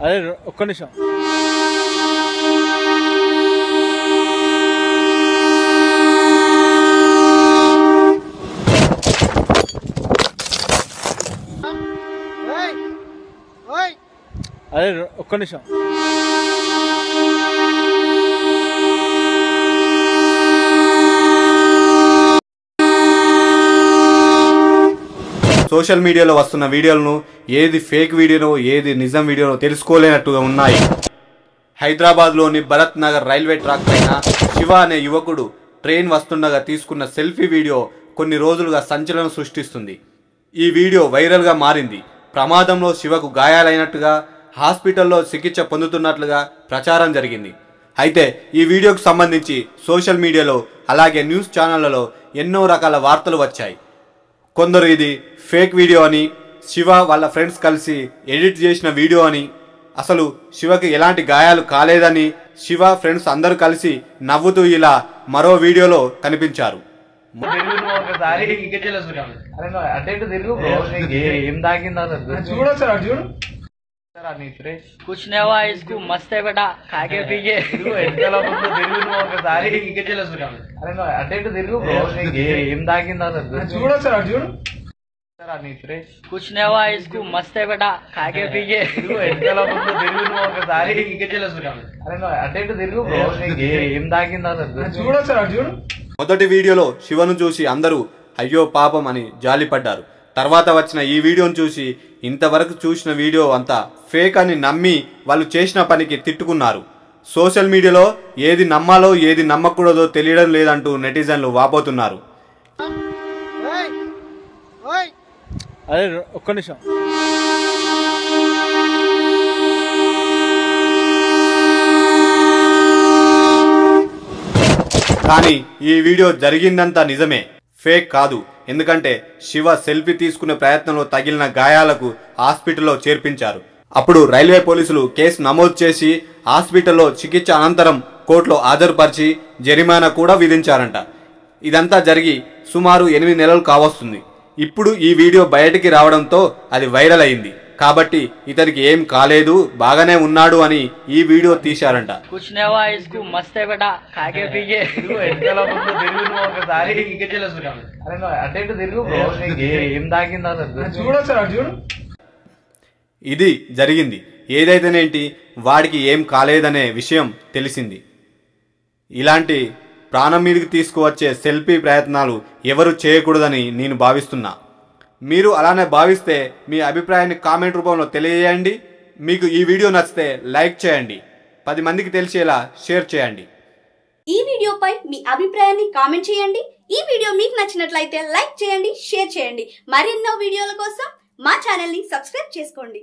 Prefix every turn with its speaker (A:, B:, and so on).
A: అదే ఒక్క నిమిషం. అదే ఒక్క నిమిషం.
B: సోషల్ మీడియాలో వస్తున్న వీడియోలను ఏది ఫేక్ వీడియోనో ఏది నిజం వీడియోనో తెలుసుకోలేనట్టుగా ఉన్నాయి. హైదరాబాద్లోని భరత్ నగర్ రైల్వే ట్రాక్ పైన శివ అనే యువకుడు ట్రైన్ వస్తుండగా తీసుకున్న సెల్ఫీ వీడియో కొన్ని రోజులుగా సంచలనం సృష్టిస్తుంది. ఈ వీడియో వైరల్గా మారింది. ప్రమాదంలో శివకు గాయాలైనట్టుగా హాస్పిటల్లో చికిత్స పొందుతున్నట్లుగా ప్రచారం జరిగింది. అయితే ఈ వీడియోకు సంబంధించి సోషల్ మీడియాలో అలాగే న్యూస్ ఛానళ్లలో ఎన్నో రకాల వార్తలు వచ్చాయి. కొందరు ఇది ఫేక్ వీడియో అని, శివ వాళ్ళ ఫ్రెండ్స్ కలిసి ఎడిట్ చేసిన వీడియో అని, అసలు శివకి ఎలాంటి గాయాలు కాలేదని శివ ఫ్రెండ్స్ అందరూ కలిసి నవ్వుతూ ఇలా మరో వీడియోలో కనిపించారు.
C: कुछ नहीं हुआ इसको, मस्त है बेटा, खा के पी के कुछ नहीं हुआ इसको, मस्त है बेटा, खा के पी के
B: మొదటి వీడియోలో శివను చూసి అందరూ అయ్యో పాపం అని జాలిపడ్డారు. తర్వాత వచ్చిన ఈ వీడియోను చూసి ఇంతవరకు చూసిన వీడియో అంతా ఫేక్ అని నమ్మి వాళ్ళు చేసిన పనికి తిట్టుకున్నారు. సోషల్ మీడియాలో ఏది నమ్మాలో ఏది నమ్మకూడదో తెలియడం లేదంటూ నెటిజన్లు వాపోతున్నారు.
A: అదే ఒక్క నిమిషం.
B: కానీ ఈ వీడియో జరిగిందంతా నిజమే, ఫేక్ కాదు. ఎందుకంటే శివ సెల్ఫీ తీసుకునే ప్రయత్నంలో తగిలిన గాయాలకు హాస్పిటల్లో చేర్పించారు. అప్పుడు రైల్వే పోలీసులు కేసు నమోదు చేసి హాస్పిటల్లో చికిత్స అనంతరం కోర్టులో హాజరుపరిచి జరిమానా కూడా విధించారంట. ఇదంతా జరిగి సుమారు 8 నెలలు కావస్తుంది. ఇప్పుడు ఈ వీడియో బయటికి రావడంతో అది వైరల్ అయింది. కాబట్టి ఇతనికి ఏం కాలేదు, బాగానే ఉన్నాడు అని ఈ వీడియో తీశారంట. ఇది జరిగింది. ఏదైతేనేంటి, వాడికి ఏం కాలేదనే విషయం తెలిసింది. ఇలాంటి ప్రాణం మీదకి తీసుకువచ్చే సెల్ఫీ ప్రయత్నాలు ఎవరు చేయకూడదని నేను భావిస్తున్నా. మీరు అలానే భావిస్తే మీ అభిప్రాయాన్ని కామెంట్ రూపంలో తెలియజేయండి. మీకు ఈ వీడియో నచ్చితే లైక్ చేయండి, 10 మందికి తెలిసేలా షేర్ చేయండి.
D: ఈ వీడియోపై మీ అభిప్రాయాన్ని కామెంట్ చేయండి. ఈ వీడియో మీకు నచ్చినట్లయితే లైక్ చేయండి, షేర్ చేయండి. మరెన్నో వీడియోల కోసం మా ఛానల్ ని సబ్స్క్రైబ్ చేసుకోండి.